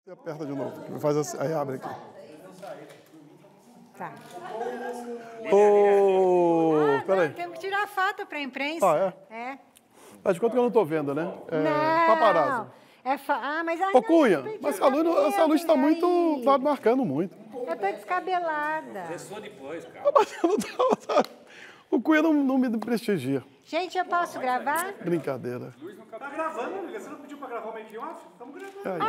Você aperta de novo. Faz assim, aí abre aqui. Tá. Ô, peraí. Temos que tirar foto para a imprensa. Ah, é? É. Faz de conta que eu não tô vendo, né? Não. Paparazzo. Mas Ô, Cunha, mas essa luz tá muito... Tá marcando muito. Eu tô descabelada. Começou depois, cara. Mas eu não o Cunha não me prestigia. Gente, eu posso gravar? Brincadeira. Tá gravando, amiga? Você não pediu pra gravar o making off? Estamos gravando.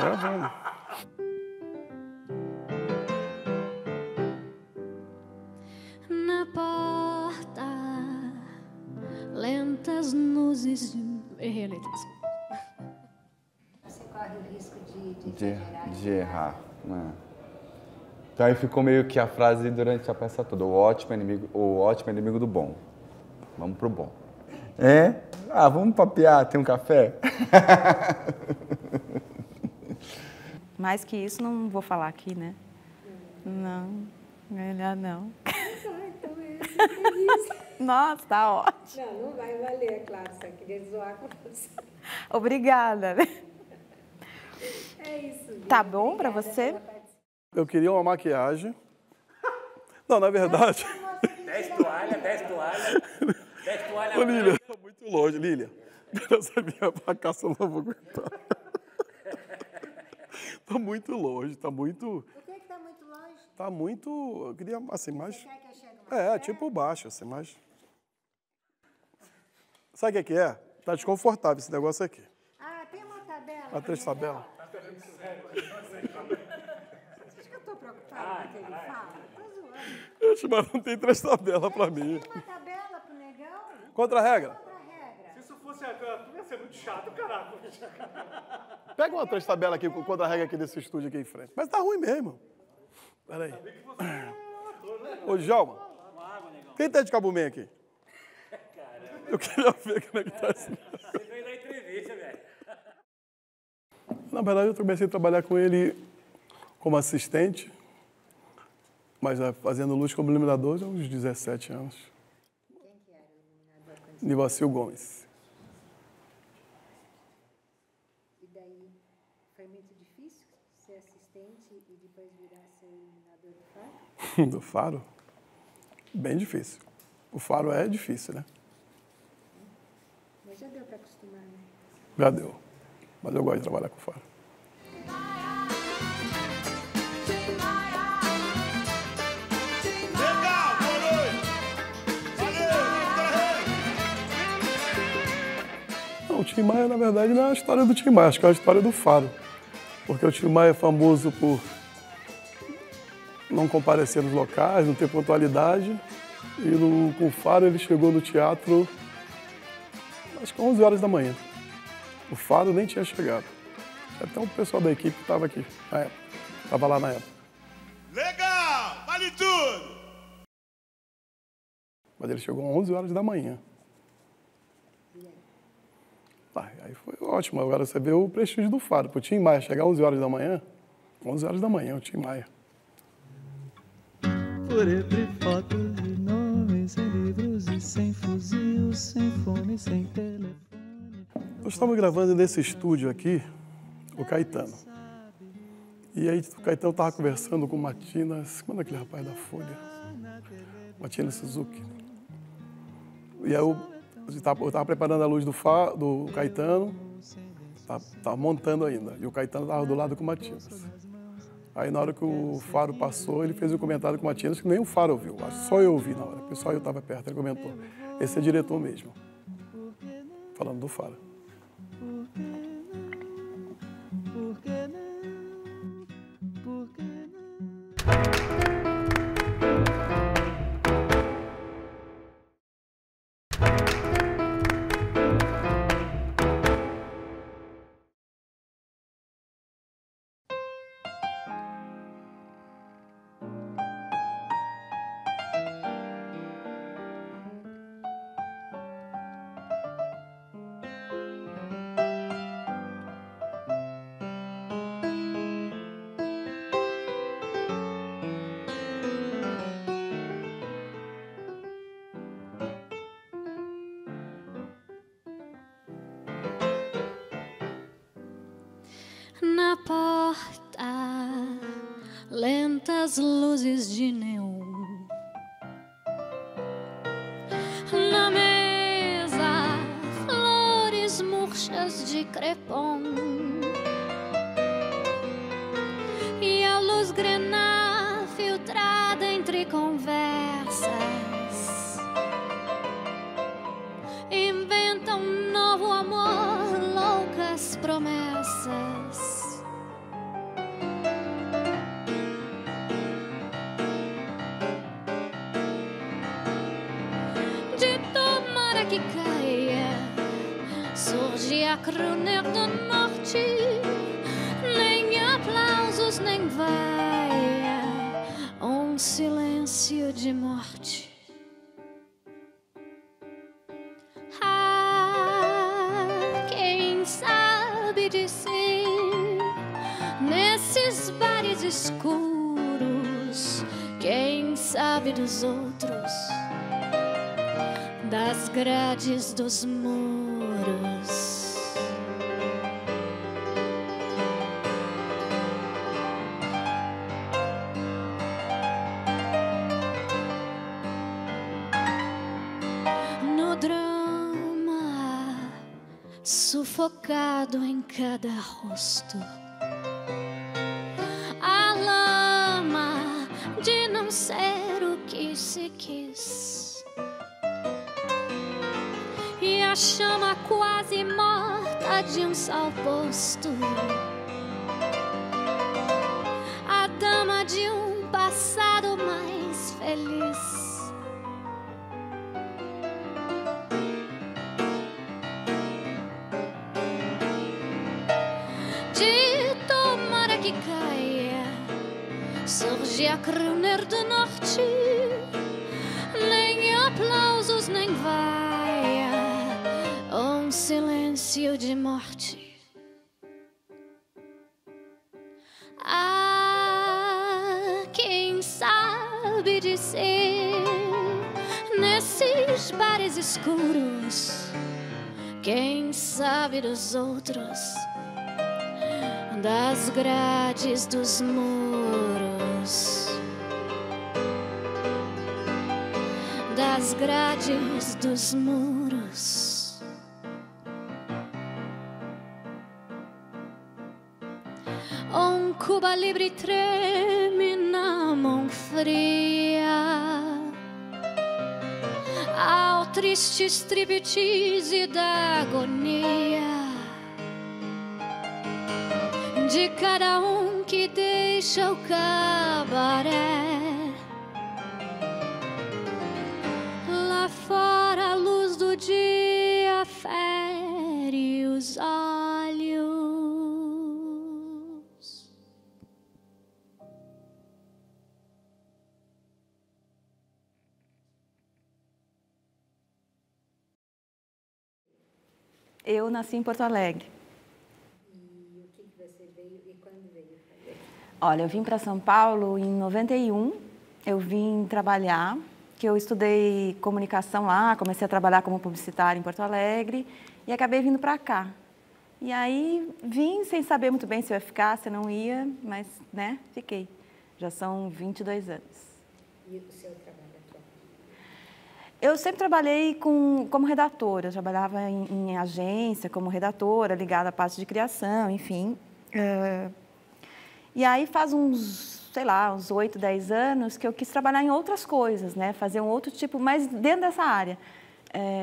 Gravando. Na porta, lentas luzes de... Errei a letra, desculpa. Você corre o risco De errar, né? Então aí ficou meio que a frase durante a peça toda, o ótimo é inimigo do bom. Vamos pro bom. É? Ah, vamos papear, tem um café? Mais que isso, não vou falar aqui, né? Não, melhor não. Então é isso. Nossa, tá ótimo. Não vai valer, é claro, só queria zoar com você. Obrigada. É isso. Tá bom pra você? Eu queria uma maquiagem. Não, na verdade... 10 toalhas, 10 toalhas. 10 toalhas. Ô, Lília, tá muito longe. Lília, essa minha fracasso eu não vou aguentar. Tá muito longe, tá muito... Por que tá muito longe? Tá muito... Eu queria, assim, mais... Você quer que eu chegue mais tipo baixo, assim, mais... Sabe o que é? Tá desconfortável esse negócio aqui. tem uma tabela. A 3 tabelas. Acho que eu tô preocupada com o que ele fala. Tô zoando. Ixi, mas não tem 3 tabelas pra mim. Tem uma tabela pro negão? Contra a regra. Outra regra. Se isso fosse a tu ia ser muito chato, caraca. Pega uma 3 tabelas aqui, contra a regra aqui desse estúdio aqui em frente. Mas tá ruim mesmo. Peraí. Ô, Djalma, quem tá de Cabumem aqui? Eu queria ver como é que tá assim. Você veio da entrevista, velho. Na verdade, eu comecei a trabalhar com ele como assistente, mas fazendo luz como iluminador há uns 17 anos. Quem que era o iluminador? Nivacil Gomes. E daí, foi muito difícil ser assistente e depois virar ser iluminador do Faro? Do Faro? Bem difícil. O Faro é difícil, né? Mas já deu para acostumar, né? Já deu. Mas eu gosto de trabalhar com o Faro. Legal, boa noite. Valeu, Não, o Tim Maia, na verdade, não é a história do Tim Maia, acho que é a história do Faro. Porque o Tim Maia é famoso por não comparecer nos locais, não ter pontualidade. E com o Faro ele chegou no teatro, acho que 11 horas da manhã. O Faro nem tinha chegado. Até o pessoal da equipe estava aqui na época. Estava lá na época. Legal, vale tudo. Mas ele chegou 11 horas da manhã. Aí foi ótimo. Agora você vê o prestígio do Faro. Para o Tim Maia chegar 11 horas da manhã, 11 horas da manhã, o Tim Maia. Por entre fotos de nomes, sem livros e sem fuzil, sem fone, sem telefone. Nós estamos gravando nesse estúdio aqui, o Caetano. E aí o Caetano estava conversando com o Matinas, como é aquele rapaz da Folha? Matinas Suzuki. E aí eu estava preparando a luz do Caetano, estava montando ainda. E o Caetano estava do lado com o Matinas. Aí na hora que o Faro passou, ele fez um comentário com o Matinas que nem o Faro ouviu, só eu ouvi na hora, porque só eu estava perto. Ele comentou, esse é diretor mesmo, falando do Faro. 200 luzes de neon. Na mesa, flores murchas de crepom. E a luz grená filtrada entre conversas inventa um novo amor, loucas promessas. De tomara que caia, surge a crooner do norte. Nem aplausos, nem vaia, um silêncio de morte. Ah, quem sabe dizer nesses bares escuros, quem sabe dos outros, das grades dos muros. Sufocado em cada rosto, a lama de não ser o que se quis, e a chama quase morta de um sal posto, a dama de um passado mais feliz. Surge a crooner do norte, nem aplausos, nem vaia, um silêncio de morte. Ah, quem sabe dizer nesses bares escuros, quem sabe dos outros, das grades dos muros, das grades dos muros. Um Cuba Libre treme na mão fria ao triste striptease da agonia de cada um que deixa o cabaré. Lá fora a luz do dia fere os olhos. Eu nasci em Porto Alegre. Olha, eu vim para São Paulo em 91, eu vim trabalhar, que eu estudei comunicação lá, comecei a trabalhar como publicitária em Porto Alegre e acabei vindo para cá. E aí vim sem saber muito bem se eu ia ficar, se eu não ia, mas, né, fiquei. Já são 22 anos. E o seu trabalho atual? Eu sempre trabalhei como redatora, eu trabalhava em agência como redatora, ligada à parte de criação, enfim. E aí faz uns, sei lá, uns 8, 10 anos que eu quis trabalhar em outras coisas, né? Fazer um outro tipo, mas dentro dessa área.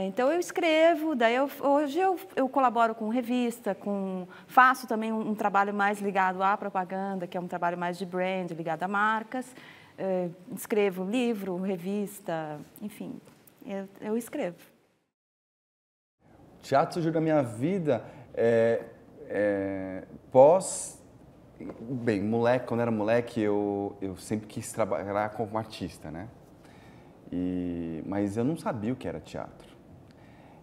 Então eu escrevo, daí hoje eu colaboro com revista, faço também um trabalho mais ligado à propaganda, que é um trabalho mais de brand, ligado a marcas. Escrevo livro, revista, enfim, eu escrevo. O teatro surgiu na minha vida Bem, quando era moleque, eu sempre quis trabalhar como artista, né? Mas eu não sabia o que era teatro.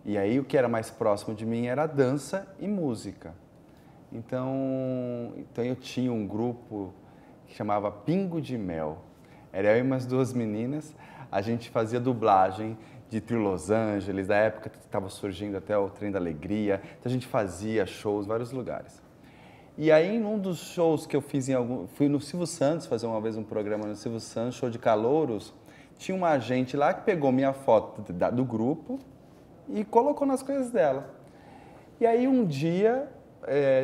E aí o que era mais próximo de mim era dança e música. Então eu tinha um grupo que chamava Pingo de Mel. Era eu e umas duas meninas, a gente fazia dublagem de Trio Los Angeles, da época que estava surgindo até o Trem da Alegria. Então a gente fazia shows em vários lugares. E aí, em um dos shows que eu fiz fui no Silvio Santos fazer uma vez um programa no Silvio Santos, show de calouros, tinha uma agente lá que pegou minha foto do grupo e colocou nas coisas dela. E aí, um dia,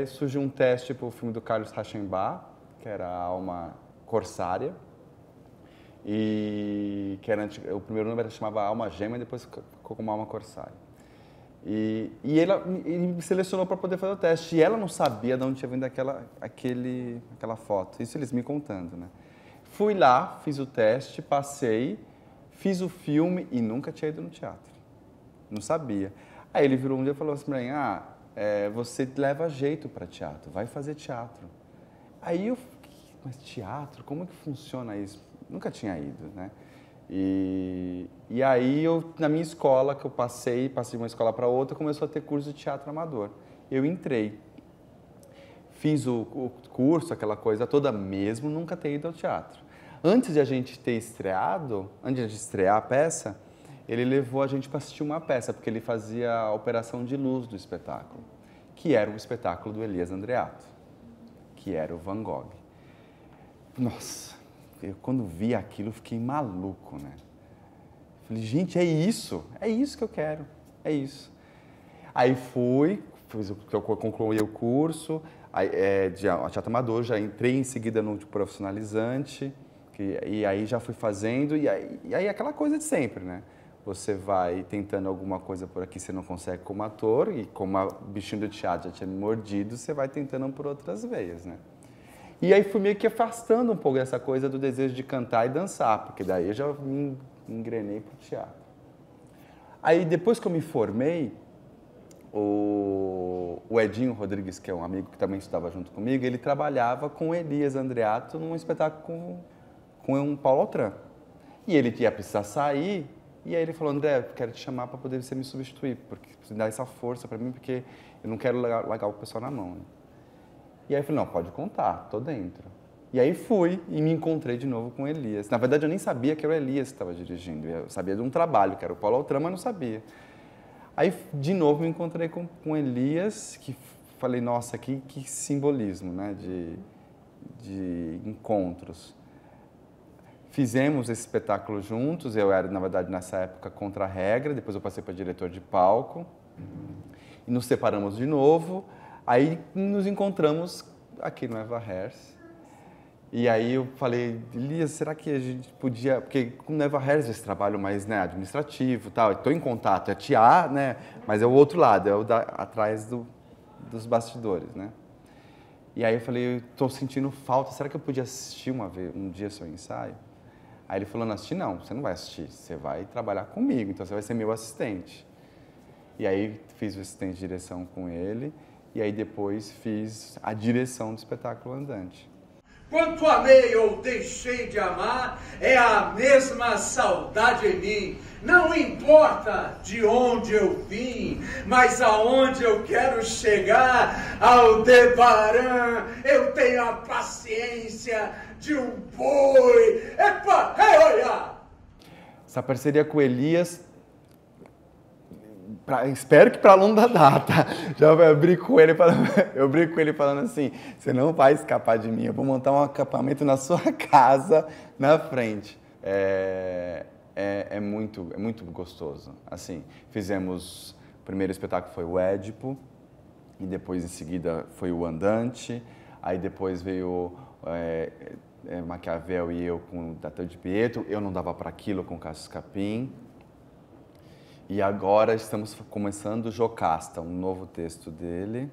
surgiu um teste para o filme do Carlos Rauschenbach, que era a Alma Corsária, e que era, o primeiro número chamava Alma Gêmea, depois ficou como Alma Corsária. E ele me selecionou para poder fazer o teste. E ela não sabia de onde tinha vindo aquela foto. Isso eles me contando, né? Fui lá, fiz o teste, passei, fiz o filme e nunca tinha ido no teatro. Não sabia. Aí ele virou um dia e falou assim para mim, você leva jeito para teatro, vai fazer teatro. Aí eu fiquei, mas teatro? Como que funciona isso? Nunca tinha ido, né? E aí, na minha escola, que eu passei de uma escola para outra, começou a ter curso de teatro amador. Eu entrei, fiz o curso, aquela coisa toda, mesmo nunca ter ido ao teatro. Antes de a gente ter estreado, antes de estrear a peça, ele levou a gente para assistir uma peça, porque ele fazia a operação de luz do espetáculo, que era o espetáculo do Elias Andreato, que era o Van Gogh. Nossa! Eu, quando vi aquilo, fiquei maluco, né? Falei, gente, é isso que eu quero, é isso. Aí eu concluí o curso de teatro amador, já entrei em seguida no profissionalizante, e aí já fui fazendo, e aí aquela coisa de sempre, né? Você vai tentando alguma coisa por aqui, você não consegue como ator, e como o bichinho do teatro já tinha me mordido, você vai tentando por outras veias, né? E aí fui meio que afastando um pouco essa coisa do desejo de cantar e dançar, porque daí eu já me engrenei para o teatro. Aí depois que eu me formei, o Edinho Rodrigues, que é um amigo que também estudava junto comigo, ele trabalhava com o Elias Andreato num espetáculo com um Paulo Autran. E ele ia precisar sair, e aí ele falou, André, quero te chamar para poder você me substituir, porque você dá essa força para mim, porque eu não quero largar o pessoal na mão, né? E aí eu falei, não, pode contar, tô dentro. E aí fui e me encontrei de novo com o Elias. Na verdade, eu nem sabia que era o Elias que estava dirigindo. Eu sabia de um trabalho, que era o Paulo Autran, mas não sabia. Aí, de novo, me encontrei com o Elias, que falei, nossa, que simbolismo, né, de encontros. Fizemos esse espetáculo juntos, eu era, na verdade, nessa época, contra a regra, depois eu passei para diretor de palco, e nos separamos de novo. Aí nos encontramos aqui no Eva Hers. E aí eu falei, Elias, será que a gente podia... Porque com o Eva Hers esse trabalho mais, né, administrativo e tal, estou em contato, é teatro, né, mas é o outro lado, é o atrás dos bastidores, né. E aí eu falei, estou sentindo falta, será que eu podia assistir um dia seu ensaio? Aí ele falou, não, assistir não, você não vai assistir, você vai trabalhar comigo, então você vai ser meu assistente. E aí fiz o assistente de direção com ele, e aí depois fiz a direção do espetáculo andante. Quanto amei ou deixei de amar, é a mesma saudade em mim. Não importa de onde eu vim, mas aonde eu quero chegar, Aldebaran, eu tenho a paciência de um boi. Epa, olha! Essa parceria com o Elias, espero que para longa data. Eu brinco com ele falando assim, você não vai escapar de mim, eu vou montar um acampamento na sua casa, na frente. É muito gostoso. Assim, fizemos, o primeiro espetáculo foi o Édipo, e depois em seguida foi o Andante, aí depois veio Maquiavel e eu com o Datão de Pietro, eu não dava para aquilo com o Cássio Capim. E agora estamos começando o Jocasta, um novo texto dele.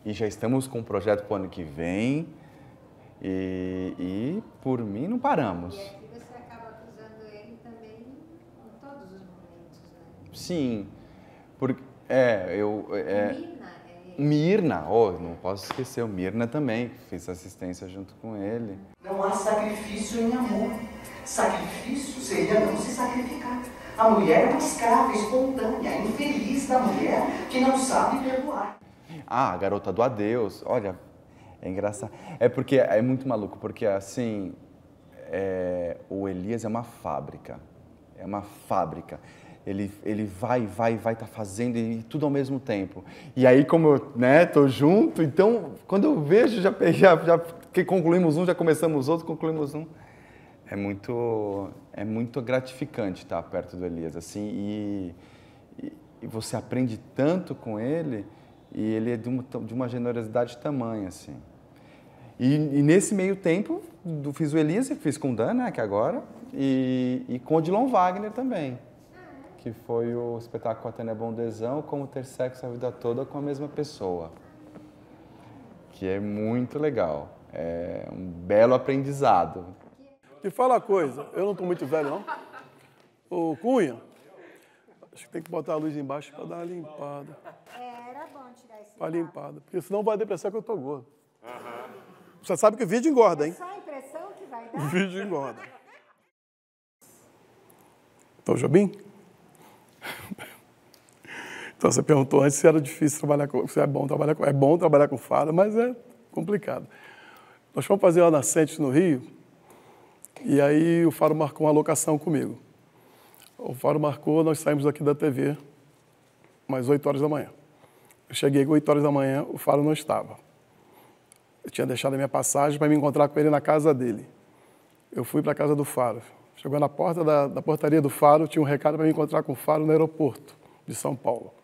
E já estamos com um projeto para o ano que vem. E por mim não paramos. E aqui você acaba acusando ele também em todos os momentos, né? Sim. Porque, Mirna, não posso esquecer, o Mirna também, fiz assistência junto com ele. Não há sacrifício em amor. Sacrifício seria não se sacrificar. A mulher é uma escrava espontânea, infeliz da mulher que não sabe perdoar. A garota do adeus, olha, é engraçado. É porque é muito maluco, porque assim, o Elias é uma fábrica. Ele vai tá fazendo e tudo ao mesmo tempo. E aí, como eu, né, tô junto, então, quando eu vejo, já que concluímos um, já começamos outro, concluímos um. É muito gratificante estar perto do Elias, assim, e você aprende tanto com ele, e ele é de uma generosidade tamanha, assim. E nesse meio tempo, fiz o Elias, fiz com o Dan, né, que agora, e com o Odilon Wagner também, que foi o espetáculo Atene Bondezão, Como Ter Sexo a Vida Toda com a Mesma Pessoa, que é muito legal, é um belo aprendizado. E fala uma coisa, eu não estou muito velho, não. Ô, Cunha, acho que tem que botar a luz embaixo para dar uma limpada. Era bom tirar esse Para limpada, porque senão vai dar a impressão que eu estou gordo. Você sabe que o vídeo engorda, hein? É só a impressão que vai dar? O vídeo engorda. Então, Jobim? Então, você perguntou antes se era difícil trabalhar com... Se é bom trabalhar com... É bom trabalhar com fada, mas é complicado. Nós fomos fazer uma nascente no Rio, e aí o Faro marcou uma locação comigo. O Faro marcou, nós saímos daqui da TV, às 8 horas da manhã. Eu cheguei às 8 horas da manhã, o Faro não estava. Eu tinha deixado a minha passagem para me encontrar com ele na casa dele. Eu fui para a casa do Faro. Chegou na porta da portaria do Faro, tinha um recado para me encontrar com o Faro no aeroporto de São Paulo.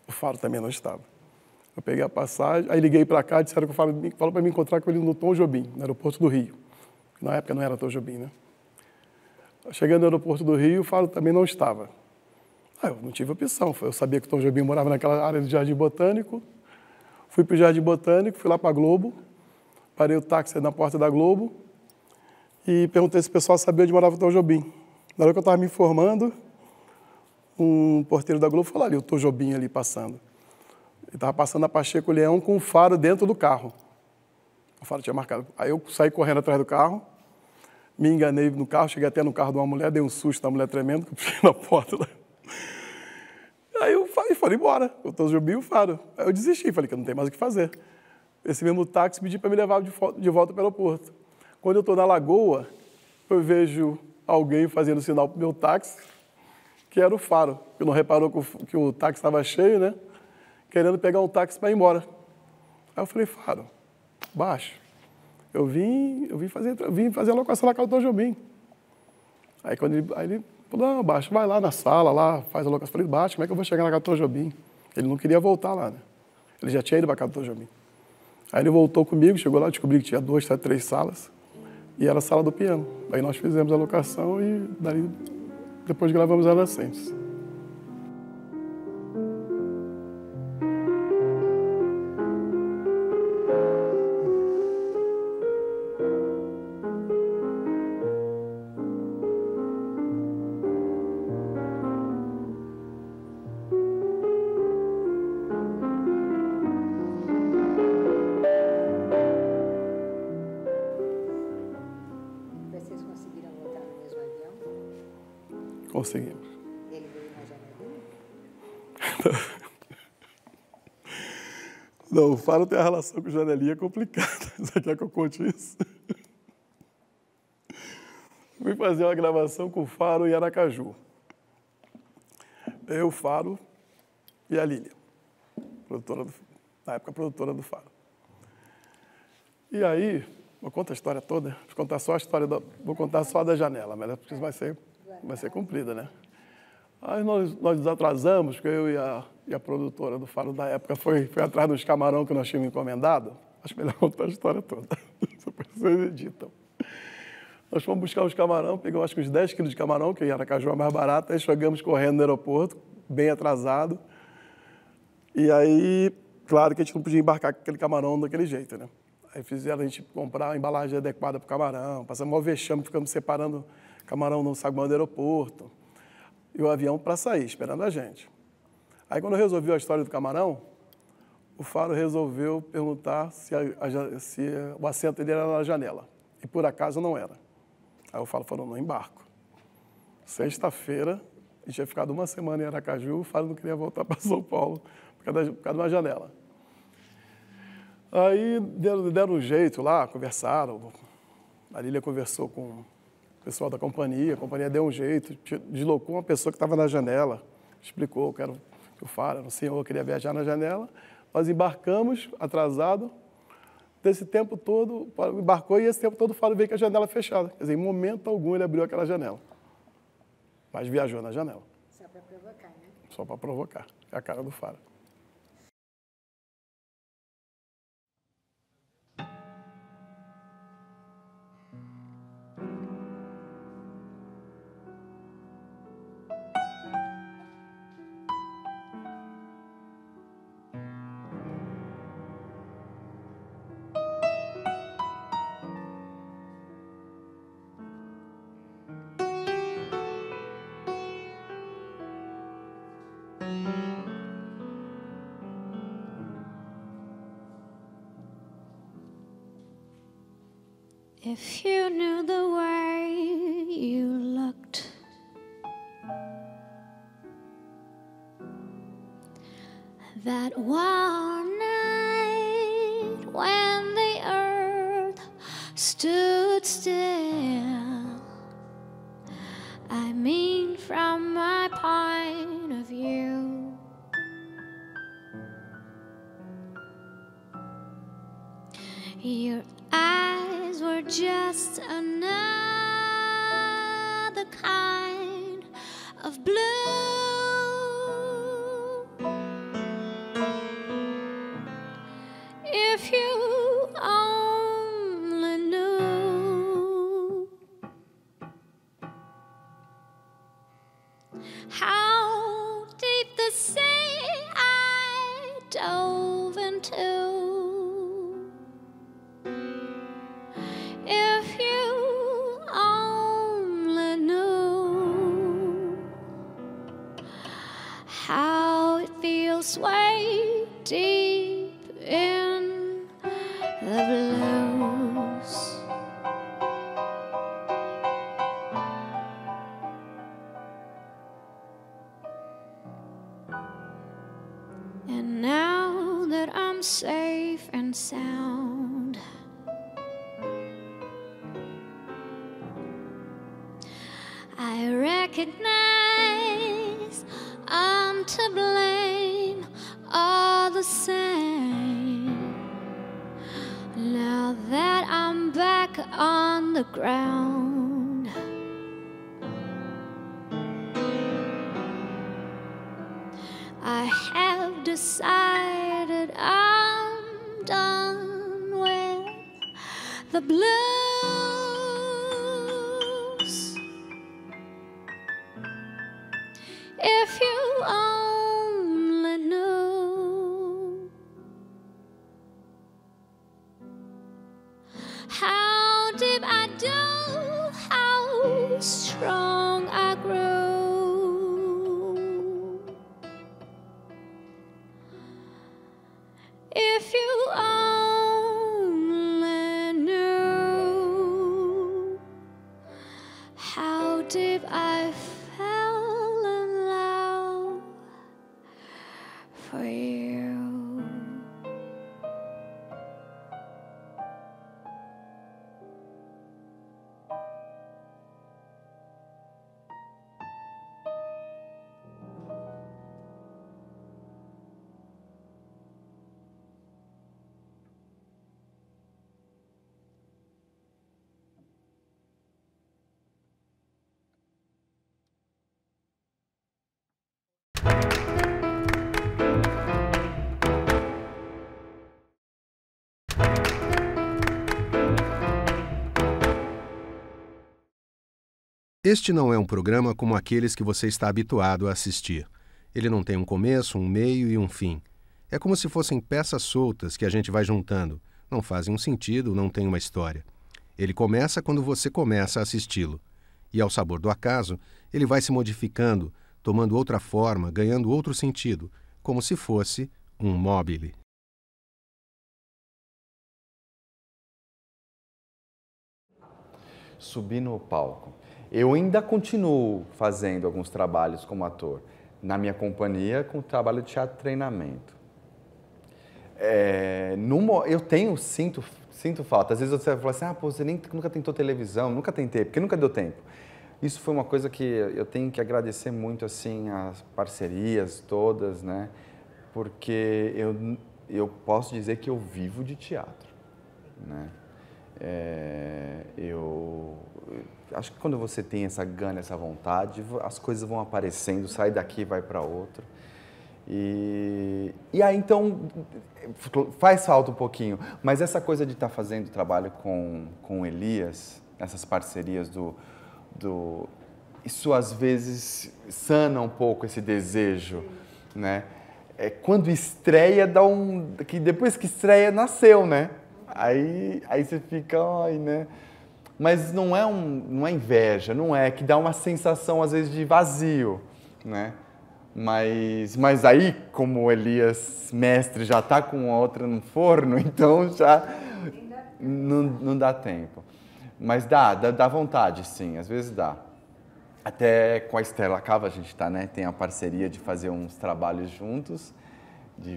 O Faro também não estava. Eu peguei a passagem, aí liguei para cá, disseram que o Faro falou para me encontrar com ele no Tom Jobim, no aeroporto do Rio. Na época não era Tom Jobim, né? Chegando no aeroporto do Rio, o Faro também não estava. Eu não tive opção. Eu sabia que o Tom Jobim morava naquela área do Jardim Botânico. Fui para o Jardim Botânico, fui lá para a Globo, parei o táxi na porta da Globo e perguntei se o pessoal sabia onde morava o Tom Jobim. Na hora que eu estava me informando, um porteiro da Globo falou ali, o Tom Jobim ali passando. Ele estava passando a Pacheco Leão com o Faro dentro do carro. O Faro tinha marcado. Aí eu saí correndo atrás do carro, me enganei no carro, cheguei até no carro de uma mulher, dei um susto na mulher tremendo, que eu puxei na porta. Aí eu falei, bora, eu tô Jobim e o Faro. Aí eu desisti, falei que eu não tenho mais o que fazer. Esse mesmo táxi pediu para me levar de volta para o aeroporto. Quando eu estou na Lagoa, eu vejo alguém fazendo sinal para o meu táxi, que era o Faro, que não reparou que o táxi estava cheio, né? Querendo pegar um táxi para ir embora. Aí eu falei, Faro, baixo. Eu vim fazer a locação na casa do Tom Jobim. Aí ele falou, não, baixo, vai lá na sala, lá, faz a locação. Eu falei, baixo, como é que eu vou chegar na casa do Tom Jobim? Ele não queria voltar lá, né? Ele já tinha ido para a casa do Tom Jobim. Aí ele voltou comigo, chegou lá, descobri que tinha 2, 3 salas, e era a sala do piano. Aí nós fizemos a locação e daí depois gravamos a Nascentes. Vocês conseguiram voltar no mesmo avião? Conseguimos. Ele veio na janelinha? Não, o Faro tem a relação com o janelinha complicada. Você quer que eu conte isso? Fui fazer uma gravação com o Faro em Aracaju. Eu, o Faro e a Lília, na época produtora do Faro. E aí, vou contar a história toda, vou contar só da janela, mas vai ser cumprida, né? Aí nós nos atrasamos, porque eu e a produtora do Faro da época foi atrás dos camarão que nós tínhamos encomendado. Acho melhor contar a história toda, depois vocês editam. Nós fomos buscar os camarão, pegamos acho que uns 10 quilos de camarão, que em Aracaju é mais barato, aí chegamos correndo no aeroporto, bem atrasado. E aí, claro que a gente não podia embarcar com aquele camarão daquele jeito, né? Aí fizeram a gente comprar a embalagem adequada para o camarão, passamos um vexame, ficamos separando camarão no saguão do aeroporto. E o avião para sair, esperando a gente. Aí quando resolveu a história do camarão, o Faro resolveu perguntar se o assento dele era na janela. E por acaso não era. Aí o Faro falou, não embarco. Sexta-feira, a gente tinha ficado uma semana em Aracaju, o Faro não queria voltar para São Paulo por causa de uma janela. Aí deram um jeito lá, conversaram. A Lília conversou com o pessoal da companhia, a companhia deu um jeito, deslocou uma pessoa que estava na janela, explicou que o Faro era um senhor, queria viajar na janela. Nós embarcamos, atrasado. Desse tempo todo, embarcou e esse tempo todo o Faro veio com a janela fechada. Quer dizer, em momento algum ele abriu aquela janela. Mas viajou na janela. Só para provocar, né? Só para provocar. É a cara do Faro. If you knew the way you looked, that one night when the earth stood still, I mean from my point of view, your eyes were just another kind of blue. If you only knew how deep the sea I dove into. If you only knew how it feels way deep in the blues. And now that I'm safe and sound, I recognize I'm to blame all the same. Now that I'm back on the ground, I have decided I'm done with the blues. If you only knew how deep I dove, how strong I grew. If you only knew how deep I fell in love for you. Este não é um programa como aqueles que você está habituado a assistir. Ele não tem um começo, um meio e um fim. É como se fossem peças soltas que a gente vai juntando. Não fazem um sentido, não tem uma história. Ele começa quando você começa a assisti-lo. E ao sabor do acaso, ele vai se modificando, tomando outra forma, ganhando outro sentido, como se fosse um mobile. Subir no palco. Eu ainda continuo fazendo alguns trabalhos como ator, na minha companhia, com o trabalho de teatro treinamento. Eu sinto Sinto falta. Às vezes você fala assim, pô, você nunca tentou televisão, nunca tentei, porque nunca deu tempo. Isso foi uma coisa que eu tenho que agradecer muito, assim, as parcerias todas, né? Porque eu posso dizer que eu vivo de teatro, né? Eu acho que quando você tem essa gana, essa vontade, as coisas vão aparecendo, sai daqui, vai para outro. E aí, então, faz falta um pouquinho. Mas essa coisa de estar fazendo trabalho com o Elias, essas parcerias isso às vezes sana um pouco esse desejo, né? Quando estreia, que depois que estreia, nasceu, né? Aí você fica, ai, né? Mas não é inveja, não é, que dá uma sensação às vezes de vazio, né? Mas aí, como o Elias mestre já está com outra no forno, então já não dá tempo. Mas dá vontade, sim, às vezes dá. Até com a Estela Cava a gente tá, né? Tem a parceria de fazer uns trabalhos juntos,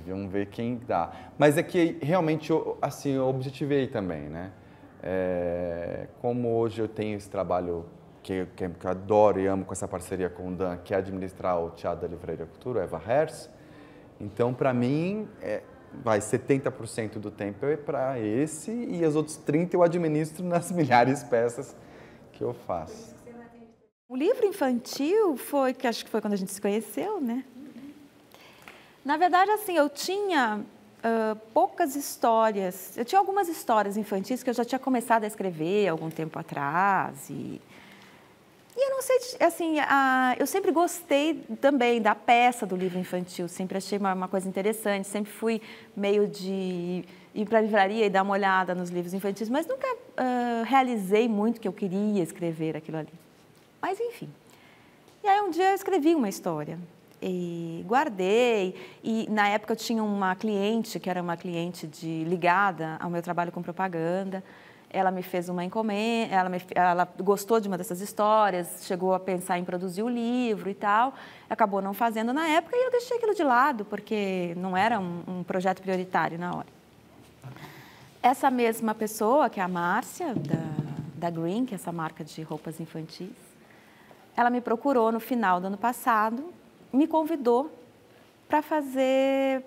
vamos ver quem dá. Mas é que realmente, assim, eu objetivei também, né? Como hoje eu tenho esse trabalho que eu adoro e amo com essa parceria com o Dan, que é administrar o Teatro da Livraria Cultura, o Eva Herz. Então, para mim, 70% do tempo é para esse e os outros 30% eu administro nas milhares de peças que eu faço. O livro infantil acho que foi quando a gente se conheceu, né? Na verdade, assim, eu tinha poucas histórias. Eu tinha algumas histórias infantis que eu já tinha começado a escrever algum tempo atrás. E eu não sei, assim, eu sempre gostei também da peça do livro infantil, sempre achei uma coisa interessante, sempre fui meio de ir para a livraria e dar uma olhada nos livros infantis, mas nunca realizei muito que eu queria escrever aquilo ali. Mas, enfim. E aí, um dia eu escrevi uma história e guardei. E, na época, eu tinha uma cliente, que era uma cliente ligada ao meu trabalho com propaganda. Ela me fez uma encomenda, ela gostou de uma dessas histórias, chegou a pensar em produzir o livro e tal. Acabou não fazendo na época e eu deixei aquilo de lado, porque não era um projeto prioritário na hora. Essa mesma pessoa, que é a Márcia, da Green, que é essa marca de roupas infantis, ela me procurou no final do ano passado, me convidou para fazer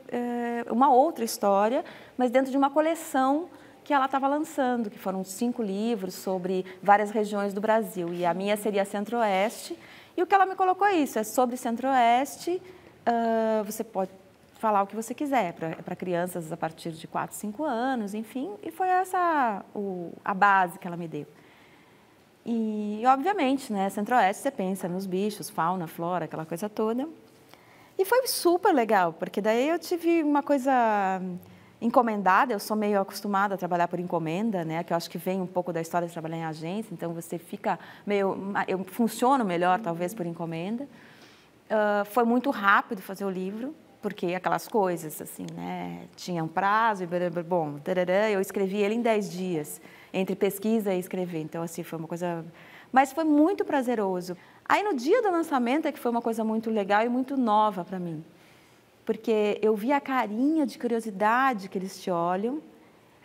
uma outra história, mas dentro de uma coleção que ela estava lançando, que foram 5 livros sobre várias regiões do Brasil. E a minha seria Centro-Oeste. E o que ela me colocou é isso, é sobre Centro-Oeste, você pode falar o que você quiser, para crianças a partir de 4, 5 anos, enfim. E foi essa a base que ela me deu. E, obviamente, né, Centro-Oeste, você pensa nos bichos, fauna, flora, aquela coisa toda. E foi super legal, porque daí eu tive uma coisa encomendada, eu sou meio acostumada a trabalhar por encomenda, né, que eu acho que vem um pouco da história de trabalhar em agência, então você fica eu funciono melhor, talvez, por encomenda. Foi muito rápido fazer o livro, porque aquelas coisas, assim, né, tinha um prazo, e bom, eu escrevi ele em 10 dias. Entre pesquisa e escrever, então assim, foi uma coisa... Mas foi muito prazeroso. Aí no dia do lançamento é que foi uma coisa muito legal e muito nova para mim, porque eu vi a carinha de curiosidade que eles te olham,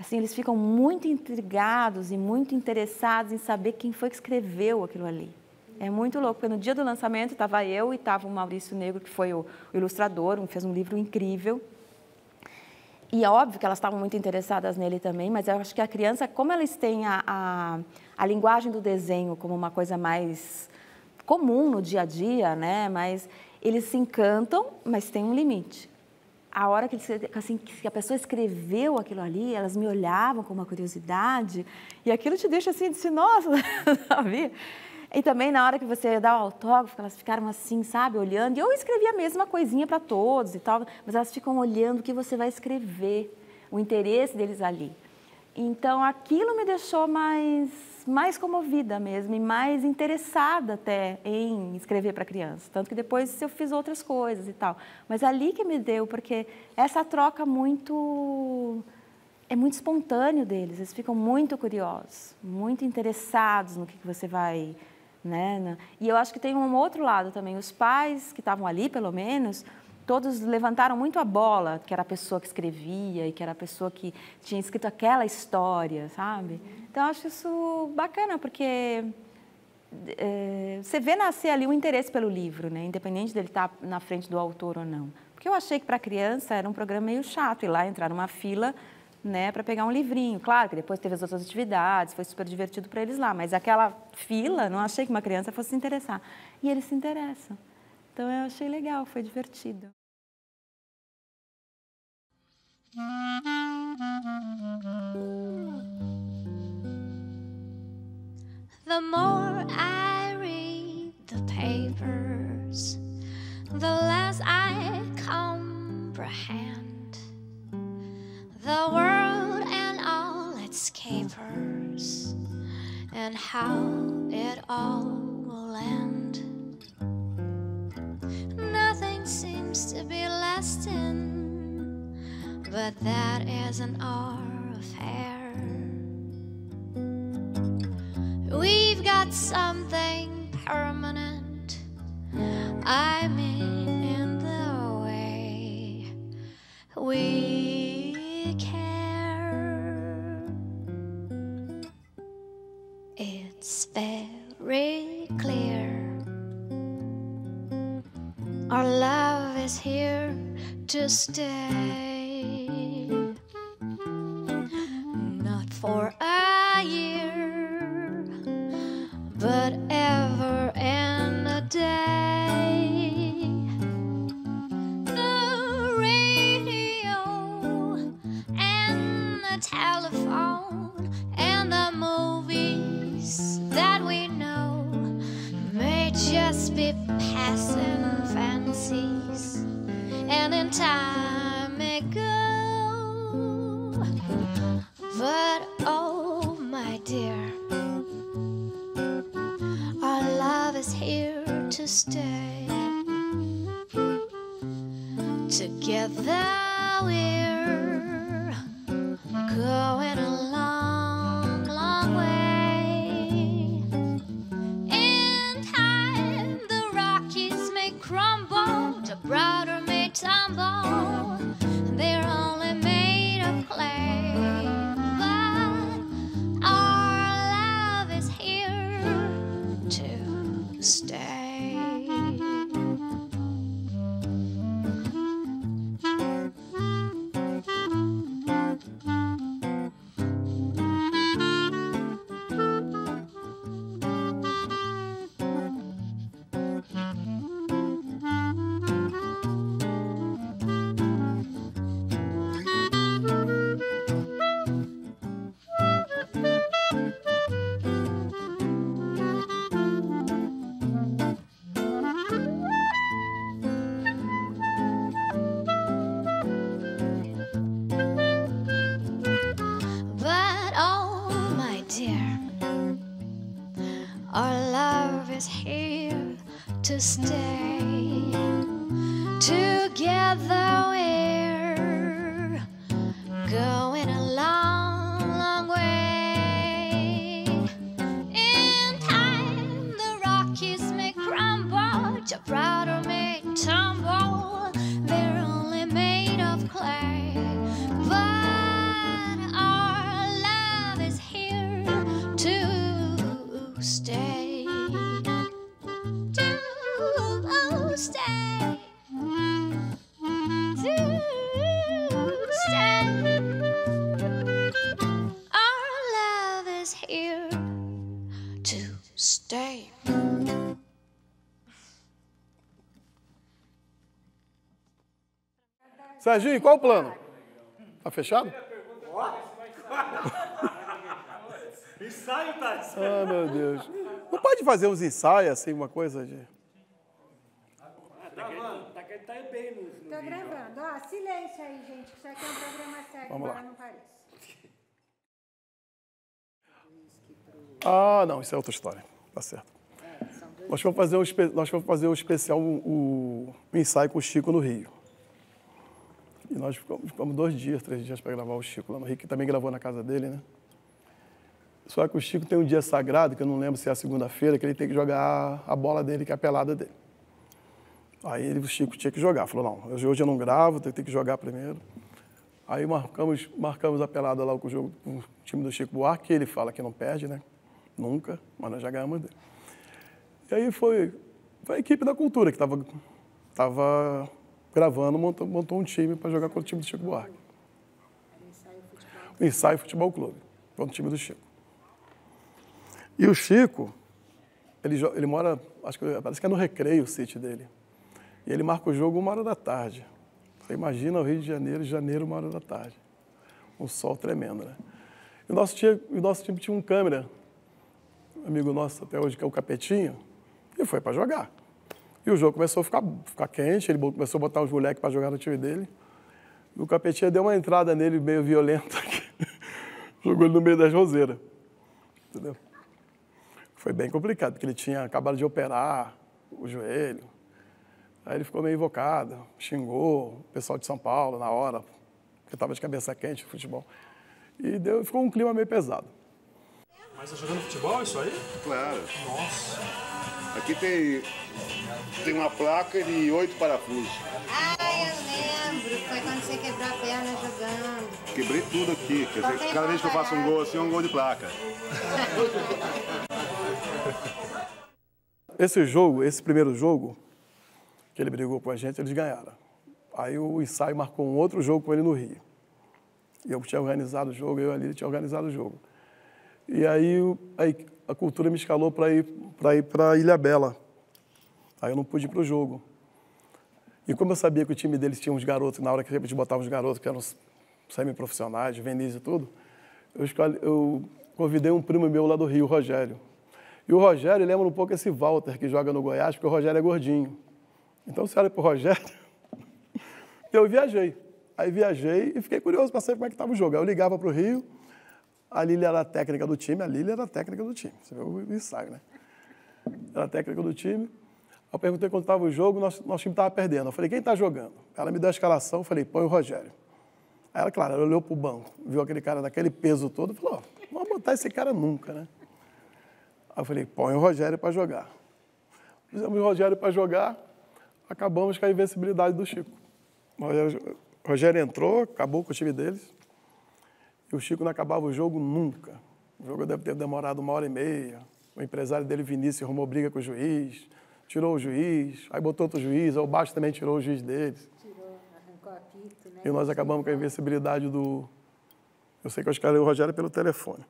assim, eles ficam muito intrigados e muito interessados em saber quem foi que escreveu aquilo ali. É muito louco, porque no dia do lançamento estava eu e estava o Maurício Negro, que foi o ilustrador, fez um livro incrível. E é óbvio que elas estavam muito interessadas nele também, mas eu acho que a criança, como eles têm a linguagem do desenho como uma coisa mais comum no dia a dia, né? Mas eles se encantam, mas tem um limite. A hora que a pessoa escreveu aquilo ali, elas me olhavam com uma curiosidade, e aquilo te deixa assim, disse, nossa, sabia? E também, na hora que você dá o autógrafo, elas ficaram assim, sabe, olhando. E eu escrevi a mesma coisinha para todos e tal, mas elas ficam olhando o que você vai escrever, o interesse deles ali. Então, aquilo me deixou mais comovida mesmo e mais interessada até em escrever para criança. Tanto que depois eu fiz outras coisas e tal. Mas ali que me deu, porque essa troca é muito espontâneo deles. Eles ficam muito curiosos, muito interessados no que você vai... Né? E eu acho que tem um outro lado também. Os pais que estavam ali, pelo menos, todos levantaram muito a bola, que era a pessoa que escrevia e que era a pessoa que tinha escrito aquela história, sabe? Então, eu acho isso bacana, porque você vê nascer ali o interesse pelo livro, né? Independente dele estar na frente do autor ou não. Porque eu achei que para criança era um programa meio chato, ir lá entrar numa fila, né, para pegar um livrinho. Claro que depois teve as outras atividades, foi super divertido para eles lá, mas aquela fila, não achei que uma criança fosse se interessar. E eles se interessam. Então, eu achei legal, foi divertido. The more I read the papers, the less I comprehend the world and all its capers, and how it all will end. Nothing seems to be lasting, but that isn't our affair. We've got something permanent, I mean in the way we care. It's very clear our love is here to stay, not for a year, but ever and a day. The radio and the telephone and the movies that we know may just be passing fancies, and in time may go. But oh my dear, our love is here to stay. Together we're going a long, long way. In time the Rockies may crumble, Gibraltar may tumble, they're only made of clay. But our love is here to stay. But oh my dear, our love is here to stay. Together we're going a long, long way. In time the Rockies may crumble, Gibraltar may tumble, they're only made of clay. But our love is here to stay. To stay. To stay. Our love is here to stay. Serginho, qual o plano? Tá fechado? Ensaio, Thais. Ah, meu Deus. Não pode fazer uns ensaios assim, uma coisa de... Tá bem no Tô gravando. Ó, silêncio aí, gente, que isso aqui é um programa sério, Vamos lá. embora não pareça. Ah, não, isso é outra história. Tá certo. Nós vamos fazer um especial, o ensaio com o Chico no Rio. E nós ficamos 2 dias, 3 dias para gravar o Chico lá no Rio, que também gravou na casa dele, né? Só que o Chico tem um dia sagrado, que eu não lembro se é a segunda-feira, que ele tem que jogar a bola dele, que é a pelada dele. Aí o Chico tinha que jogar. Falou, não, hoje eu não gravo, tenho que jogar primeiro. Aí marcamos a pelada lá com o time do Chico Buarque, que ele fala que não perde, né? Nunca, mas nós já ganhamos dele. E aí foi a equipe da Cultura que estava gravando, montou um time para jogar contra o time do Chico Buarque. O Ensaio Futebol Clube, contra o time do Chico. E o Chico, ele mora, parece que é no Recreio o sítio dele. E ele marca o jogo 1h da tarde. Você imagina o Rio de Janeiro, 1h da tarde. Um sol tremendo, né? E o nosso time tinha um câmera, um amigo nosso até hoje, que é o Capetinho, e foi para jogar. E o jogo começou a ficar quente, ele começou a botar os moleques para jogar no time dele. E o Capetinho deu uma entrada nele meio violenta, jogou ele no meio das roseiras. Entendeu? Foi bem complicado, porque ele tinha acabado de operar o joelho. Aí ele ficou meio invocado, xingou o pessoal de São Paulo na hora, porque estava de cabeça quente no futebol. E ficou um clima meio pesado. Mas tá jogando futebol isso aí? Claro. Nossa. Aqui tem uma placa de 8 parafusos. Ah, eu lembro. Foi quando você quebrou a perna jogando. Quebrei tudo aqui. Quer dizer, cada vez que eu faço um gol assim, é um gol de placa. Esse primeiro jogo, que ele brigou com a gente, eles ganharam. Aí o Ensaio marcou um outro jogo com ele no Rio. E eu tinha organizado o jogo, eu e a Lília tinha organizado o jogo. E aí a Cultura me escalou para ir para Ilhabela. Aí eu não pude ir para o jogo. E como eu sabia que o time deles tinha uns garotos, na hora que a gente botava uns garotos que eram semi-profissionais, juvenis e tudo, eu convidei um primo meu lá do Rio, o Rogério. E o Rogério lembra um pouco esse Walter que joga no Goiás, porque o Rogério é gordinho. Então, você olha para o Rogério, eu viajei. Aí viajei e fiquei curioso para saber como é que estava o jogo. Aí eu ligava para o Rio, a Lília era a técnica do time, Você vê o ensaio, né? Era a técnica do time. Eu perguntei quando estava o jogo, nosso time estava perdendo. Eu falei, quem está jogando? Ela me deu a escalação, eu falei, põe o Rogério. Aí ela, claro, ela olhou para o banco, viu aquele cara daquele peso todo, falou, não vamos botar esse cara nunca, né? Aí eu falei, põe o Rogério para jogar. Fizemos o Rogério para jogar, acabamos com a invencibilidade do Chico. O Rogério entrou, acabou com o time deles, e o Chico não acabava o jogo nunca. O jogo deve ter demorado 1h30. O empresário dele, Vinícius, arrumou briga com o juiz, tirou o juiz, aí botou outro juiz, o Baixo também tirou o juiz deles. Tirou, arrancou a pito, né? E nós acabamos com a invencibilidade do... Eu sei que eu escalei o Rogério pelo telefone.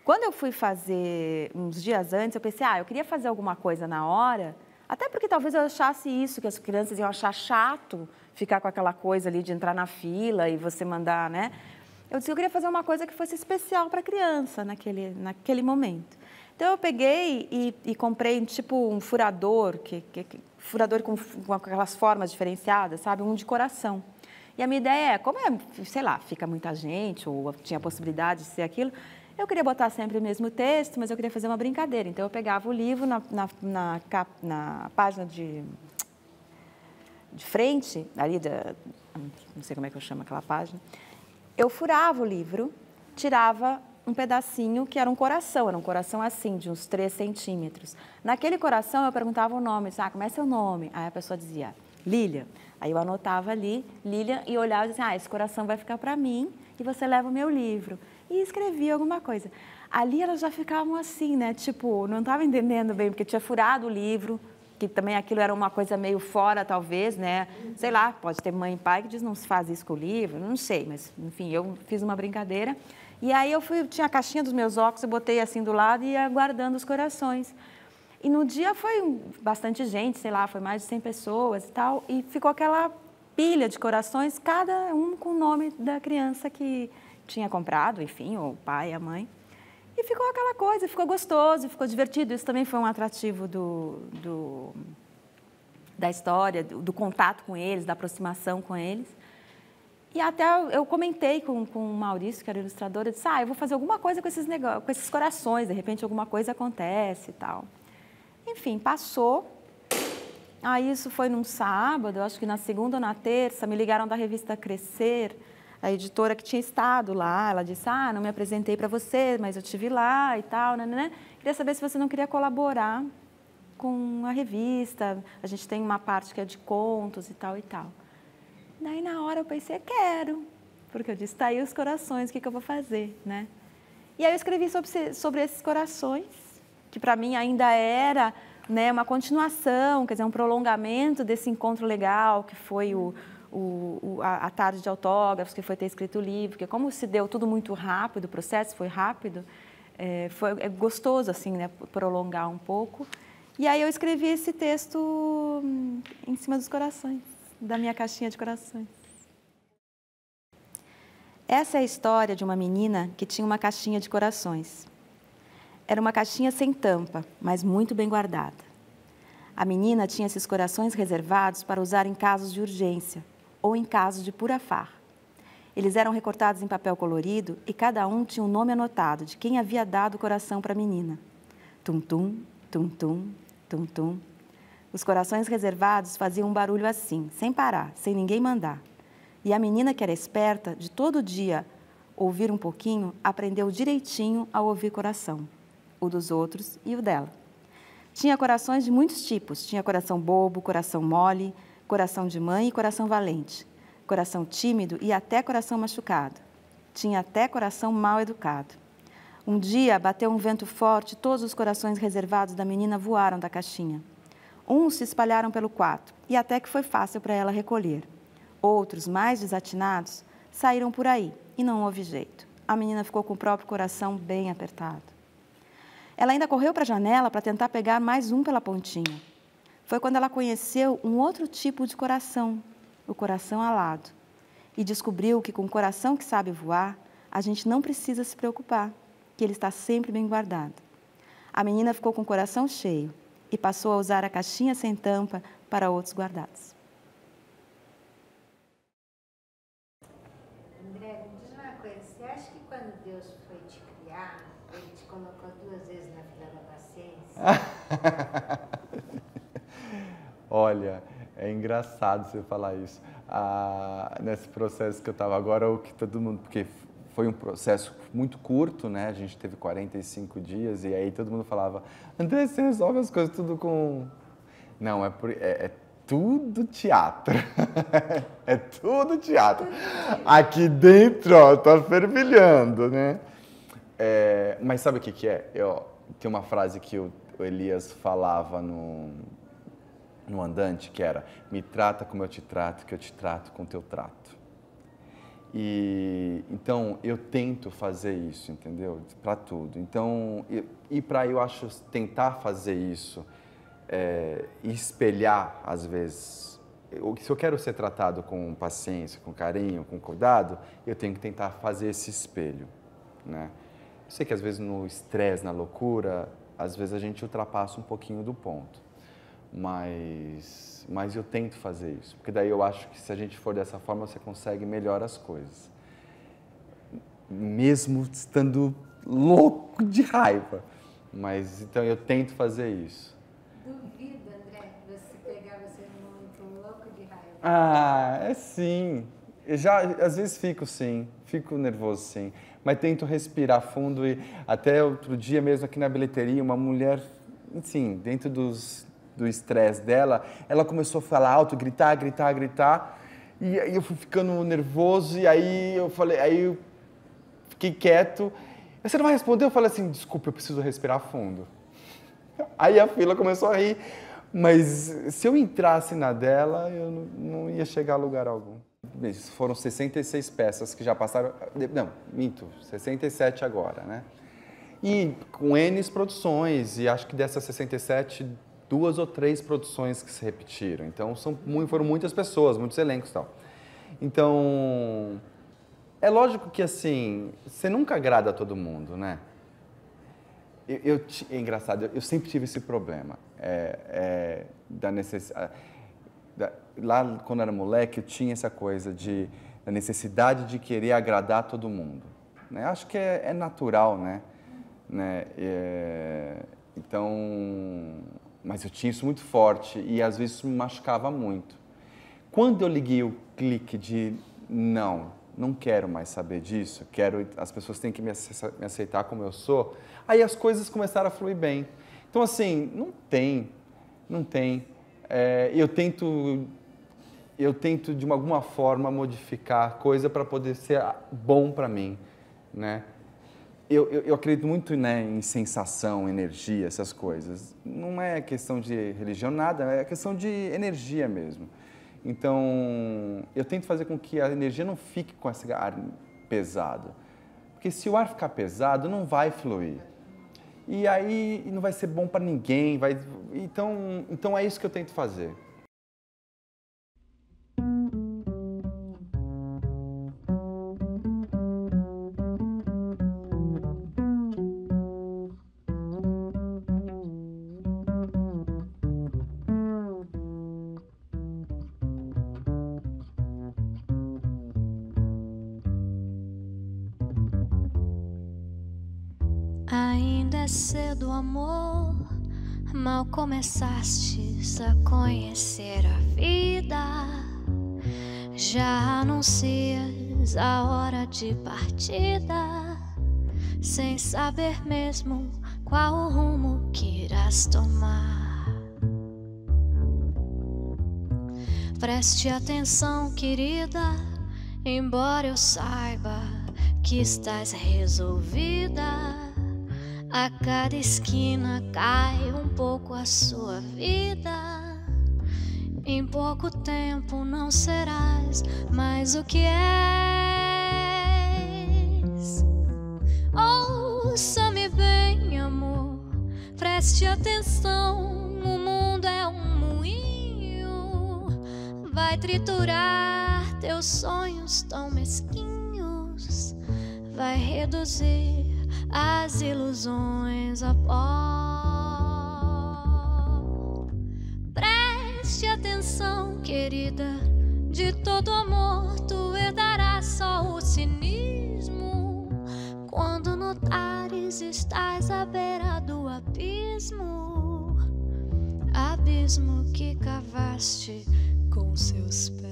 Quando eu fui fazer, uns dias antes, eu pensei, eu queria fazer alguma coisa na hora, até porque talvez eu achasse isso, que as crianças iam achar chato ficar com aquela coisa ali de entrar na fila e você mandar, né? Eu disse que eu queria fazer uma coisa que fosse especial para a criança naquele momento. Então, eu peguei e comprei, tipo, um furador, furador com aquelas formas diferenciadas, sabe? Um de coração. E a minha ideia é, como sei lá, fica muita gente, ou tinha a possibilidade de ser aquilo, eu queria botar sempre o mesmo texto, mas eu queria fazer uma brincadeira. Então, eu pegava o livro na página de frente, ali, não sei como é que eu chamo aquela página, eu furava o livro, tirava um pedacinho que era um coração assim, de uns 3 centímetros. Naquele coração, eu perguntava o nome, disse, como é seu nome? Aí a pessoa dizia, Lília. Aí eu anotava ali, Lília, e olhava e dizia, esse coração vai ficar para mim e você leva o meu livro. E escrevia alguma coisa. Ali elas já ficavam assim, né? Tipo, não estava entendendo bem, porque tinha furado o livro, que também aquilo era uma coisa meio fora, talvez, né? Sei lá, pode ter mãe e pai que diz, não se faz isso com o livro, não sei, mas, enfim, eu fiz uma brincadeira. E aí tinha a caixinha dos meus óculos, eu botei assim do lado e ia guardando os corações. E no dia foi bastante gente, sei lá, foi mais de 100 pessoas e tal, e ficou aquela pilha de corações, cada um com o nome da criança que tinha comprado, enfim, ou o pai, a mãe. E ficou aquela coisa, ficou gostoso, ficou divertido. Isso também foi um atrativo da história, do contato com eles, da aproximação com eles. E até eu comentei com o Maurício, que era o ilustrador, eu disse, eu vou fazer alguma coisa com esses corações, de repente alguma coisa acontece e tal. Enfim, passou Isso foi num sábado, acho que na segunda ou na terça, me ligaram da revista Crescer, a editora que tinha estado lá. Ela disse, não me apresentei para você, mas eu estive lá e tal, né? Queria saber se você não queria colaborar com a revista. A gente tem uma parte que é de contos e tal e tal. Daí, na hora, eu pensei, quero. Porque eu disse, tá aí os corações, o que eu vou fazer, né? E aí eu escrevi sobre esses corações, que para mim ainda era, né, uma continuação, quer dizer, um prolongamento desse encontro legal, que foi a tarde de autógrafos, que foi ter escrito o livro, porque como se deu tudo muito rápido, o processo foi rápido, é gostoso, assim, né, prolongar um pouco. E aí eu escrevi esse texto em cima dos corações, da minha caixinha de corações. Essa é a história de uma menina que tinha uma caixinha de corações. Era uma caixinha sem tampa, mas muito bem guardada. A menina tinha esses corações reservados para usar em casos de urgência ou em casos de pura farra. Eles eram recortados em papel colorido e cada um tinha um nome anotado de quem havia dado o coração para a menina. Tum-tum, tum-tum, tum-tum. Os corações reservados faziam um barulho assim, sem parar, sem ninguém mandar. E a menina, que era esperta, de todo dia ouvir um pouquinho, aprendeu direitinho a ouvir coração, o dos outros e o dela. Tinha corações de muitos tipos. Tinha coração bobo, coração mole, coração de mãe e coração valente, coração tímido e até coração machucado. Tinha até coração mal educado. Um dia, bateu um vento forte e todos os corações reservados da menina voaram da caixinha. Uns se espalharam pelo quarto e até que foi fácil para ela recolher. Outros, mais desatinados, saíram por aí e não houve jeito. A menina ficou com o próprio coração bem apertado. Ela ainda correu para a janela para tentar pegar mais um pela pontinha. Foi quando ela conheceu um outro tipo de coração, o coração alado, e descobriu que com o coração que sabe voar, a gente não precisa se preocupar, que ele está sempre bem guardado. A menina ficou com o coração cheio e passou a usar a caixinha sem tampa para outros guardados. André, me diz uma coisa, você acha que quando Deus foi te criar, Ele te colocou 2 vezes na fila da paciência? Olha, é engraçado você falar isso. Nesse processo que eu estava agora, o que todo mundo... Porque foi um processo muito curto, né? A gente teve 45 dias e aí todo mundo falava, André, você resolve as coisas tudo com... Não, é tudo teatro. É tudo teatro. Aqui dentro, ó, tá fervilhando, né? Mas sabe o que é? Tem uma frase que o Elias falava no Andante, que era, me trata como eu te trato, que eu te trato com o teu trato. Então, eu tento fazer isso, entendeu? Para tudo. Então, para eu acho tentar fazer isso, espelhar, às vezes, se eu quero ser tratado com paciência, com carinho, com cuidado, eu tenho que tentar fazer esse espelho, né? Eu sei que, às vezes, no estresse, na loucura, às vezes a gente ultrapassa um pouquinho do ponto. Mas eu tento fazer isso, porque daí eu acho que se a gente for dessa forma, você consegue melhor as coisas. Mesmo estando louco de raiva. Mas, então, eu tento fazer isso. Duvido, André, você pegar você num momento louco de raiva. É sim. Eu já, às vezes fico nervoso sim, mas tento respirar fundo e até outro dia mesmo aqui na bilheteria, uma mulher, assim, dentro do estresse dela, ela começou a falar alto, gritar, e aí eu fui ficando nervoso e aí eu fiquei quieto. Você não vai responder? Eu falei assim, desculpa, eu preciso respirar fundo. Aí a fila começou a rir, mas se eu entrasse na dela, eu não ia chegar a lugar algum. Foram 66 peças que já passaram, não, minto, 67 agora, né? E com N produções, e acho que dessas 67, 2 ou 3 produções que se repetiram. Então, foram muitas pessoas, muitos elencos e tal. Então, é lógico que, assim, você nunca agrada a todo mundo, né? É engraçado, eu sempre tive esse problema da necessidade... Lá, quando eu era moleque, eu tinha essa coisa da necessidade de querer agradar todo mundo. Né? Acho que é natural, né? Então, Mas eu tinha isso muito forte e às vezes isso me machucava muito. Quando eu liguei o clique de não quero mais saber disso, as pessoas têm que me aceitar como eu sou, aí as coisas começaram a fluir bem. Então, assim, não tem. Eu tento de alguma forma modificar a coisa para poder ser bom para mim, né? Eu acredito muito, né, em sensação, energia, essas coisas. Não é questão de religião, nada, é questão de energia mesmo. Então, eu tento fazer com que a energia não fique com esse ar pesado. Porque se o ar ficar pesado, não vai fluir. E aí não vai ser bom para ninguém. Então é isso que eu tento fazer. Ainda é cedo, amor, mal começastes a conhecer a vida. Já anuncias a hora de partida, sem saber mesmo qual o rumo que irás tomar. Preste atenção, querida, embora eu saiba que estás resolvida. A cada esquina cai um pouco a sua vida. Em pouco tempo não serás mais o que és. Ouça-me bem, amor, preste atenção. O mundo é um moinho, vai triturar teus sonhos tão mesquinhos, vai reduzir as ilusões a pó. Preste atenção, querida, de todo amor tu herdarás só o cinismo. Quando notares estás à beira do abismo, abismo que cavaste com seus pés.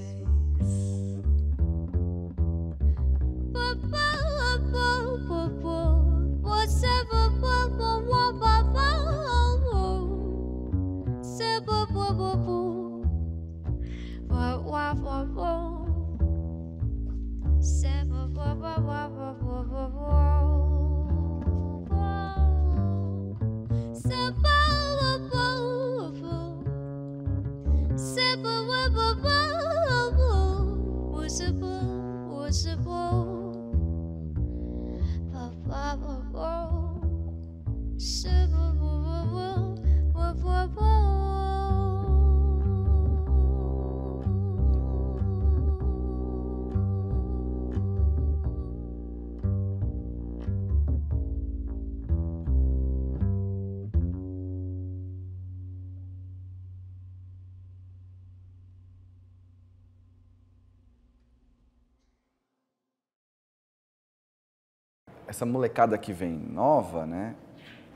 Essa molecada que vem nova, né?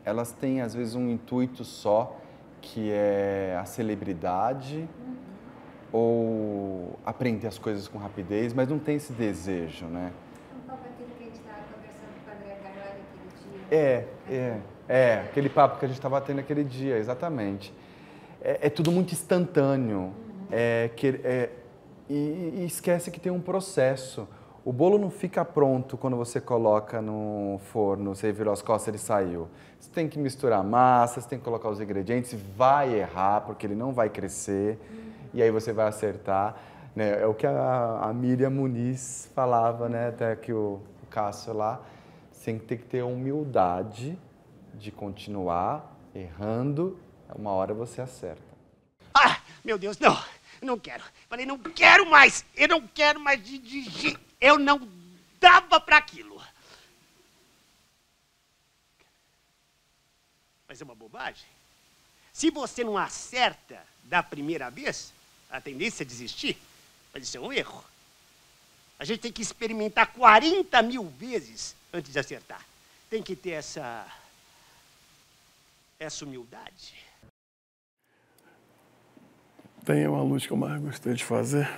Elas têm, às vezes, um intuito só, que é a celebridade ou aprender as coisas com rapidez, mas não tem esse desejo, né? Um pouco aquilo que a gente estava conversando com o André Carvalho aquele dia. Aquele papo que a gente estava tendo aquele dia, exatamente. É tudo muito instantâneo, e esquece que tem um processo. O bolo não fica pronto quando você coloca no forno, você virou as costas, ele saiu. Você tem que misturar a massa, você tem que colocar os ingredientes, vai errar, porque ele não vai crescer, e aí você vai acertar. Né? É o que a Miriam Muniz falava, né? Até que o Cássio lá, você tem que ter humildade de continuar errando, uma hora você acerta. Ah, meu Deus, não quero. Falei, não quero mais, eu não quero mais dirigir. Eu não dava para aquilo. Mas é uma bobagem. Se você não acerta da primeira vez, a tendência é desistir. Mas isso é um erro. A gente tem que experimentar 40.000 vezes antes de acertar. Tem que ter essa humildade. Tem uma luz que eu mais gostei de fazer.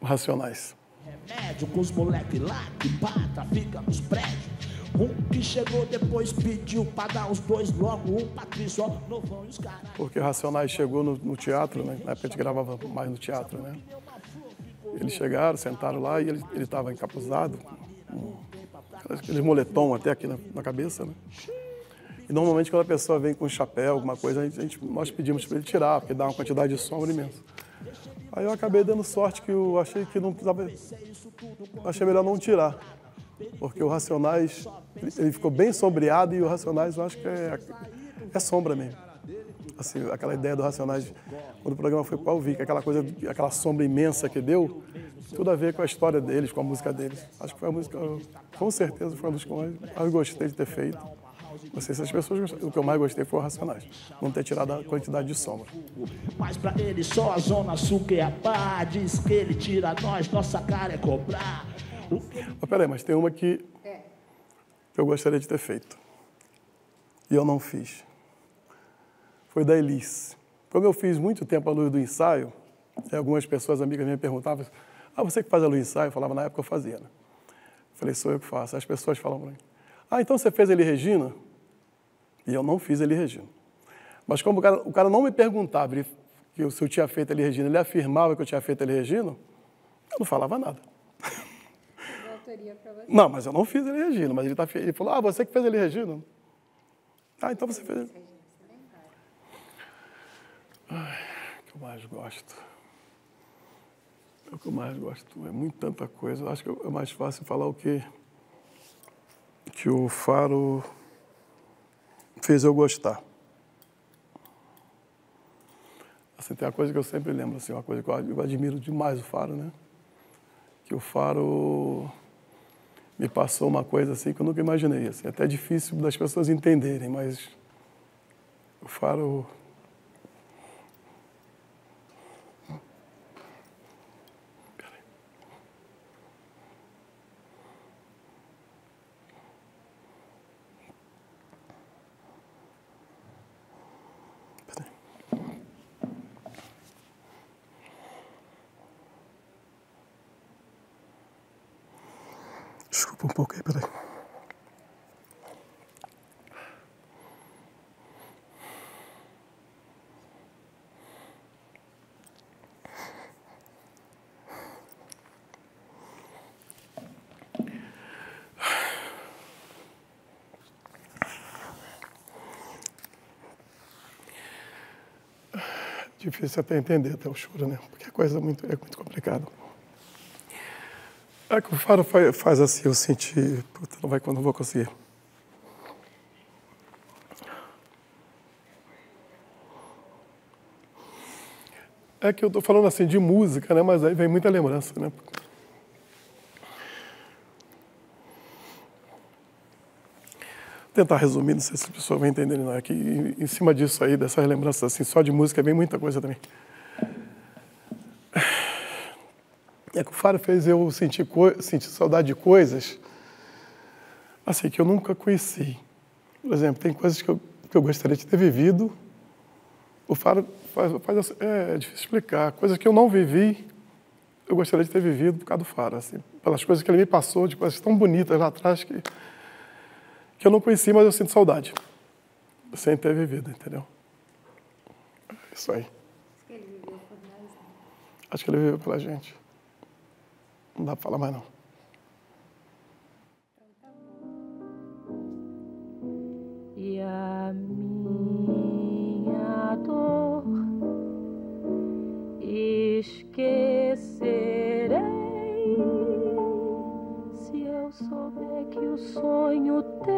Racionais. Remédio com os moleque lá que bata, fica nos prédios. Um que chegou depois pediu pra dar os dois logo, um Patrício, novão e os caras. Porque Racionais chegou no teatro, né? Na época a gente gravava mais no teatro, né? Eles chegaram, sentaram lá e ele estava encapuzado, com aquele moletom até aqui na cabeça, né? E normalmente quando a pessoa vem com um chapéu, alguma coisa, nós pedimos para ele tirar, porque dá uma quantidade de sombra imensa. Aí eu acabei dando sorte que eu achei que não precisava, achei melhor não tirar. Porque o Racionais, ele ficou bem sombreado e o Racionais eu acho que é sombra mesmo. Assim, aquela ideia do Racionais, quando o programa foi para o Vic, aquela sombra imensa que deu, tudo a ver com a história deles, com a música deles. Acho que foi a música, com certeza, foi uma das que eu mais gostei de ter feito. Não sei se as pessoas gostaram, o que eu mais gostei foi o Racionais, não ter tirado a quantidade de sombra. Mas pra ele só a Zona Sul que é a pá, diz que ele tira nós, nossa cara é cobrar. Mas peraí, mas tem uma que eu gostaria de ter feito. E eu não fiz. Foi da Elis. Como eu fiz muito tempo a luz do ensaio, algumas pessoas, amigas minhas, me perguntavam, você que faz a luz do ensaio? Eu falava, na época eu fazia, né? Eu falei, sou eu que faço. As pessoas falam para mim, então você fez Elis Regina? E eu não fiz Elis Regina. Mas como o cara não me perguntava se eu tinha feito Elis Regina, ele afirmava que eu tinha feito Elis Regina, eu não falava nada. Não, mas eu não fiz Elis Regina, mas ele falou, você que fez Elis Regina? Então você fez. O que eu mais gosto? O que eu mais gosto é tanta coisa. Acho que é mais fácil falar o que o Faro fez eu gostar. Assim, tem uma coisa que eu sempre lembro, assim, uma coisa que eu admiro demais o Faro, né? Que o Faro me passou uma coisa assim que eu nunca imaginei. Assim, até difícil das pessoas entenderem, mas o Faro... Desculpa um pouco aí, peraí. Difícil até entender até o choro, né? Porque a coisa é muito complicada. É que o Faro faz assim, eu senti, não vou conseguir. É que eu estou falando assim de música, né? Mas aí vem muita lembrança, né? Vou tentar resumir, não sei se as pessoas vão entender, não. É que em cima disso aí, dessas lembranças assim, só de música, vem muita coisa também. É que o Faro fez eu sentir saudade de coisas assim, que eu nunca conheci. Por exemplo, tem coisas que eu gostaria de ter vivido. O Faro faz assim, é difícil explicar. Coisas que eu não vivi, eu gostaria de ter vivido por causa do Faro. Assim, pelas coisas que ele me passou, de coisas tão bonitas lá atrás que eu não conheci, mas eu sinto saudade. Sem ter vivido, entendeu? É isso aí. Acho que ele viveu pela gente. Não dá para falar mais, não. E a minha dor esquecerei se eu souber que o sonho teu